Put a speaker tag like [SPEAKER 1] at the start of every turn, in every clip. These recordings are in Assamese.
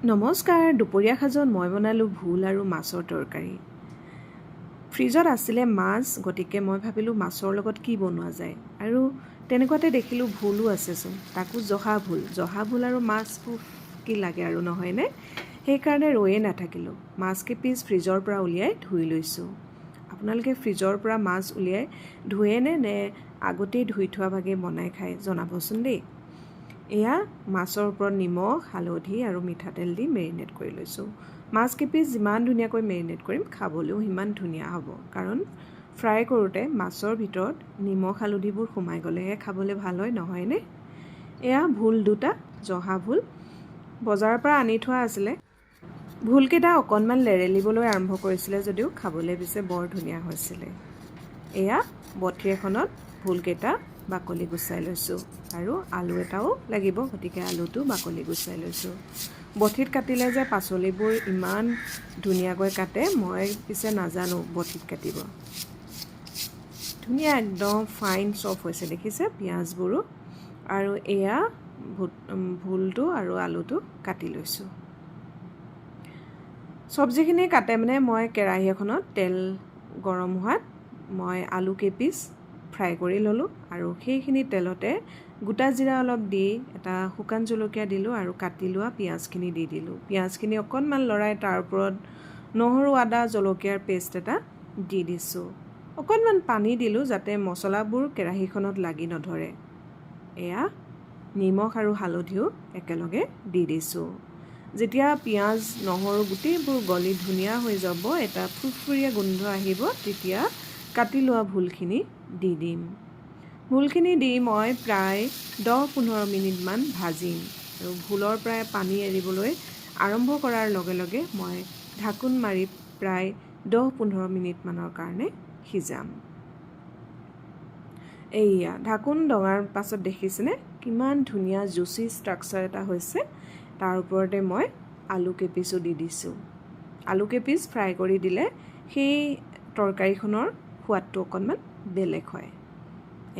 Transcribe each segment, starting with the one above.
[SPEAKER 1] নমস্কাৰ। দুপৰীয়া সাজত মই বনালোঁ ভোল আৰু মাছৰ তৰকাৰী। ফ্ৰিজত আছিলে মাছ, গতিকে মই ভাবিলোঁ মাছৰ লগত কি বনোৱা যায়, আৰু তেনেকুৱাতে দেখিলোঁ ভোলো আছেচোন, তাকো জহা ভোল আৰু মাছবোৰ কি লাগে আৰু নহয়নে? সেইকাৰণে ৰৈয়ে নাথাকিলোঁ, মাছ কেইপিচ ফ্ৰিজৰ পৰা উলিয়াই ধুই লৈছোঁ। আপোনালোকে ফ্ৰিজৰ পৰা মাছ উলিয়াই ধুৱেনে নে আগতেই ধুই থোৱা ভাগে বনাই খাই জনাবচোন দেই। এয়া মাছৰ ওপৰত নিমখ, হালধি আৰু মিঠাতেল দি মেৰিনেট কৰি লৈছোঁ। মাছ কেইপিচ যিমান ধুনীয়াকৈ মেৰিনেট কৰিম, খাবলৈও সিমান ধুনীয়া হ'ব, কাৰণ ফ্ৰাই কৰোঁতে মাছৰ ভিতৰত নিমখ হালধিবোৰ সোমাই গ'লেহে খাবলৈ ভাল হয়, নহয়নে? এয়া ভোল দুটা, জহা ভোল বজাৰৰ পৰা আনি থোৱা আছিলে। ভোলকেইটা অকণমান লেৰেলিবলৈ আৰম্ভ কৰিছিলে যদিও খাবলৈ পিছে বৰ ধুনীয়া হৈছিলে। এয়া বঠি এখনত ভোলকেইটা বাকলি গুচাই লৈছোঁ, আৰু আলু এটাও লাগিব, গতিকে আলুটো বাকলি গুচাই লৈছোঁ। বঠিত কাটিলে যে পাচলিবোৰ ইমান ধুনীয়াকৈ কাটে, মই পিছে নাজানো বঠিত কাটিব। ধুনীয়া একদম ফাইন চফ হৈছে, দেখিছে পিঁয়াজবোৰো। আৰু এয়া ভোলটো আৰু আলুটো কাটি লৈছোঁ। চব্জিখিনি কাটে মানে মই কেৰাহী এখনত তেল গৰম হোৱাত মই আলু কেইপিচ ফ্ৰাই কৰি ল'লোঁ, আৰু সেইখিনি তেলতে গোটা জিৰা অলপ দি এটা শুকান জলকীয়া দিলোঁ, আৰু কাটি লোৱা পিঁয়াজখিনি দি দিলোঁ। পিঁয়াজখিনি অকণমান লৰাই তাৰ ওপৰত নহৰু, আদা, জলকীয়াৰ পেষ্ট এটা দি দিছোঁ। অকণমান পানী দিলোঁ যাতে মছলাবোৰ কেৰাহীখনত লাগি নধৰে। এয়া নিমখ আৰু হালধিও একেলগে দি দিছোঁ। যেতিয়া পিঁয়াজ, নহৰু গোটেইবোৰ গলি ধুনীয়া হৈ যাব, এটা ফুৰফুৰীয়া গোন্ধ আহিব, তেতিয়া কাটি লোৱা ভোলখিনি দি দিম। ভোলখিনি দি মই প্ৰায় 10-15 মিনিটমান ভাজিম, আৰু ভোলৰ পৰাই পানী এৰিবলৈ আৰম্ভ কৰাৰ লগে লগে মই ঢাকোন মাৰি প্ৰায় 10-15 মিনিটমানৰ কাৰণে সিজাম। এইয়া ঢাকোন দঙাৰ পাছত দেখিছেনে কিমান ধুনীয়া জুচি ষ্ট্ৰাকচাৰ এটা হৈছে। তাৰ ওপৰতে মই আলু কেইপিচো দি দিছোঁ। আলু কেইপিচ ফ্ৰাই কৰি দিলে সেই তৰকাৰীখনৰ সোৱাদটো অকণমান বেলেগ হয়।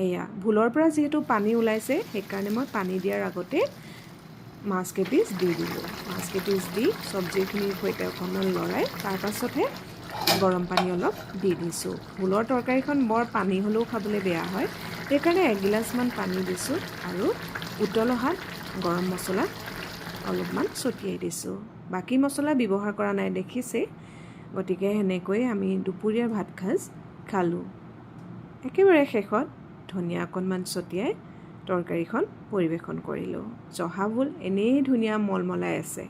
[SPEAKER 1] এয়া ভোলৰ পৰা যিহেতু পানী ওলাইছে, সেইকাৰণে মই পানী দিয়াৰ আগতে মাছ কেইপিচ দি দিলোঁ। মাছ কেইপিচ দি চব্জিখিনিৰ সৈতে অকণমান লৰাই তাৰ পাছতহে গৰম পানী অলপ দি দিছোঁ। ভোলৰ তৰকাৰীখন বৰ পানী হ'লেও খাবলৈ বেয়া হয়, সেইকাৰণে 1 গিলাচমান পানী দিছোঁ, আৰু উতল অহাত গৰম মছলা অলপমান ছটিয়াই দিছোঁ। বাকী মছলা ব্যৱহাৰ কৰা নাই, দেখিছে। গতিকে সেনেকৈ আমি দুপৰীয়াৰ ভাতসাজ খালোঁ। একেবাৰে শেষত ধনিয়া অকণমান ছটিয়াই তৰকাৰীখন পৰিৱেশন কৰিলোঁ। জহা ভোল এনেই ধুনীয়া মলমলাই আছে।